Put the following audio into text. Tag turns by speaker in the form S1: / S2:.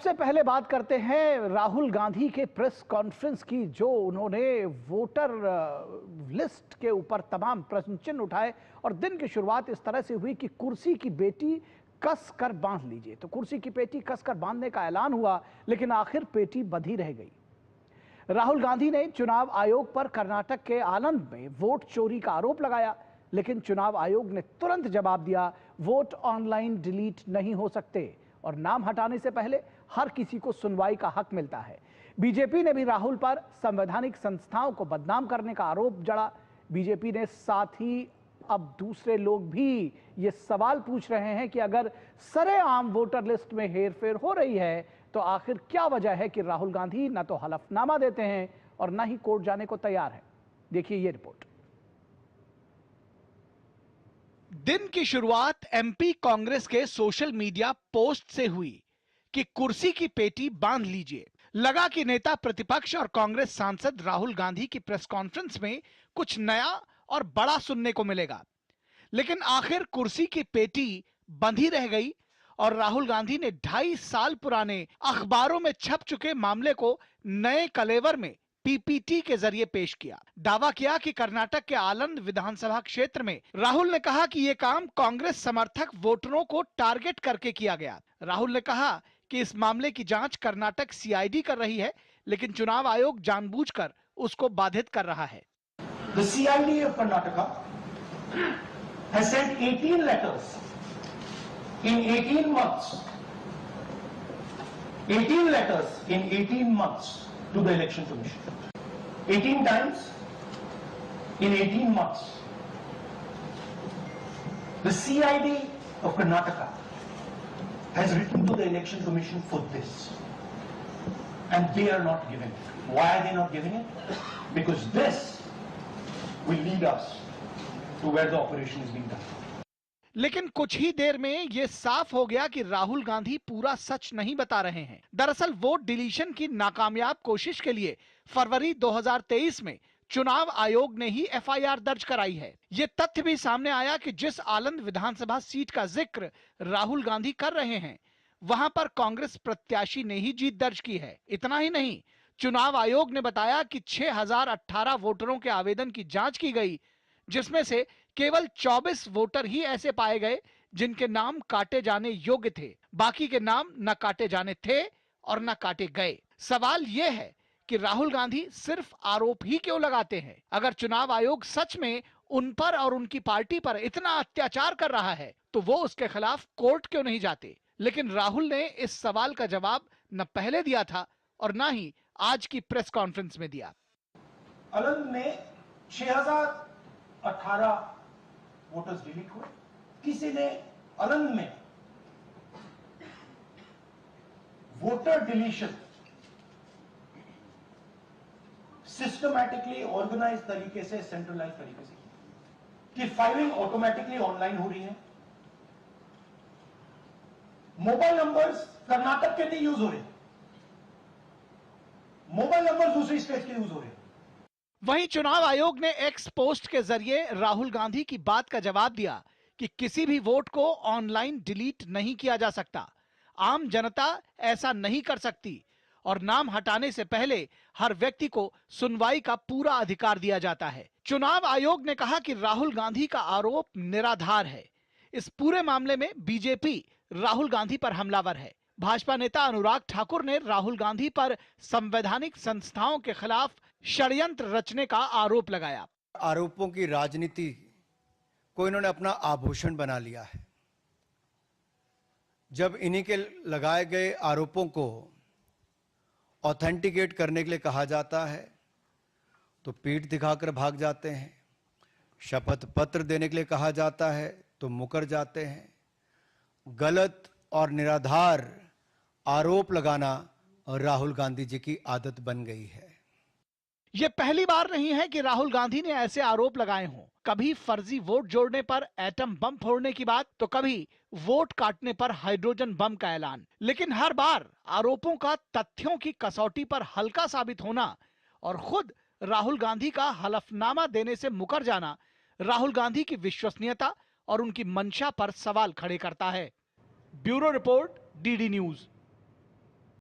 S1: सबसे पहले बात करते हैं राहुल गांधी के प्रेस कॉन्फ्रेंस की, जो उन्होंने वोटर लिस्ट के ऊपर तमाम प्रश्न चिन्ह उठाए और दिन की शुरुआत इस तरह से हुई कि कुर्सी की पेटी कस कर बांध लीजिए। तो कुर्सी की पेटी कस कर बांधने का ऐलान हुआ, लेकिन आखिर पेटी बंधी रह गई। राहुल गांधी ने चुनाव आयोग पर कर्नाटक के आनंद में वोट चोरी का आरोप लगाया, लेकिन चुनाव आयोग ने तुरंत जवाब दिया, वोट ऑनलाइन डिलीट नहीं हो सकते और नाम हटाने से पहले हर किसी को सुनवाई का हक मिलता है। बीजेपी ने भी राहुल पर संवैधानिक संस्थाओं को बदनाम करने का आरोप जड़ा। बीजेपी ने साथ ही अब दूसरे लोग भी ये सवाल पूछ रहे हैं कि अगर सरेआम वोटर लिस्ट में हेरफेर हो रही है तो आखिर क्या वजह है कि राहुल गांधी न तो हलफनामा देते हैं और न ही कोर्ट जाने को तैयार है। देखिए ये रिपोर्ट। दिन की शुरुआत एमपी कांग्रेस के सोशल मीडिया पोस्ट से हुई कि कुर्सी की पेटी बांध लीजिए। लगा कि नेता प्रतिपक्ष और कांग्रेस सांसद राहुल गांधी की प्रेस कॉन्फ्रेंस में कुछ नया और बड़ा सुनने को मिलेगा, लेकिन आखिर कुर्सी की पेटी बंधी रह गई और राहुल गांधी ने 2.5 साल पुराने अखबारों में छप चुके मामले को नए कलेवर में पीपीटी के जरिए पेश किया। दावा किया कि कर्नाटक के आनंद विधानसभा क्षेत्र में राहुल ने कहा कि यह काम कांग्रेस समर्थक वोटरों को टारगेट करके किया गया। राहुल ने कहा कि इस मामले की जांच कर्नाटक सीआईडी कर रही है, लेकिन चुनाव आयोग जानबूझकर उसको बाधित कर रहा है।
S2: The CID of Karnataka has sent 18 letters in 18 months. 18 letters in 18 months to the Election Commission. 18 times in 18 months. The CID of Karnataka has written to the Election Commission for this, and they are not giving it. Why are they not giving it? Because this will lead us to where the operation is being done.
S1: लेकिन कुछ ही देर में यह साफ हो गया कि राहुल गांधी पूरा सच नहीं बता रहे हैं। दरअसल वोट डिलीशन की नाकामयाब कोशिश के लिए फरवरी 2023 में चुनाव आयोग ने ही एफआईआर दर्ज कराई है। यह तथ्य भी सामने आया कि जिस आनंद विधानसभा सीट का जिक्र राहुल गांधी कर रहे हैं, वहां पर कांग्रेस प्रत्याशी ने ही जीत दर्ज की है। इतना ही नहीं, चुनाव आयोग ने बताया कि 6018 वोटरों के आवेदन की जांच की गई, जिसमें से केवल 24 वोटर ही ऐसे पाए गए जिनके नाम काटे जाने योग्य थे। बाकी के नाम न काटे जाने थे और न काटे गए। सवाल यह है कि राहुल गांधी सिर्फ आरोप ही क्यों लगाते हैं? अगर चुनाव आयोग सच में उन पर और उनकी पार्टी पर इतना अत्याचार कर रहा है तो वो उसके खिलाफ कोर्ट क्यों नहीं जाते? लेकिन राहुल ने इस सवाल का जवाब न पहले दिया था और न ही आज की प्रेस कॉन्फ्रेंस में दिया।
S2: आनंद में 6018 वोटर्स डिलीट हुए। किसी ने आनंद में वोटर डिलीशन सिस्टमैटिकली ऑर्गेनाइज तरीके से, सेंट्रलाइज तरीके से कि फाइलिंग ऑटोमेटिकली ऑनलाइन हो रही है। मोबाइल नंबर्स कर्नाटक के नहीं यूज हो रहे, मोबाइल नंबर दूसरी स्टेट के यूज हो रहे हैं।
S1: वहीं चुनाव आयोग ने एक्स पोस्ट के जरिए राहुल गांधी की बात का जवाब दिया कि किसी भी वोट को ऑनलाइन डिलीट नहीं किया जा सकता। आम जनता ऐसा नहीं कर सकती और नाम हटाने से पहले हर व्यक्ति को सुनवाई का पूरा अधिकार दिया जाता है। चुनाव आयोग ने कहा कि राहुल गांधी का आरोप निराधार है। इस पूरे मामले में बीजेपी राहुल गांधी पर हमलावर है। भाजपा नेता अनुराग ठाकुर ने राहुल गांधी पर संवैधानिक संस्थाओं के खिलाफ षड्यंत्र रचने का आरोप लगाया।
S3: आरोपों की राजनीति को इन्होंने अपना आभूषण बना लिया है। जब इन्हीं के लगाए गए आरोपों को ऑथेंटिकेट करने के लिए कहा जाता है तो पीठ दिखाकर भाग जाते हैं। शपथ पत्र देने के लिए कहा जाता है तो मुकर जाते हैं। गलत और निराधार आरोप लगाना राहुल गांधी जी की आदत बन गई है।
S1: यह पहली बार नहीं है कि राहुल गांधी ने ऐसे आरोप लगाए हों। कभी फर्जी वोट जोड़ने पर एटम बम फोड़ने की बात, तो कभी वोट काटने पर हाइड्रोजन बम का ऐलान। लेकिन हर बार आरोपों का तथ्यों की कसौटी पर हल्का साबित होना और खुद राहुल गांधी का हलफनामा देने से मुकर जाना राहुल गांधी की विश्वसनीयता और उनकी मंशा पर सवाल खड़े करता है। Bureau report, DD news.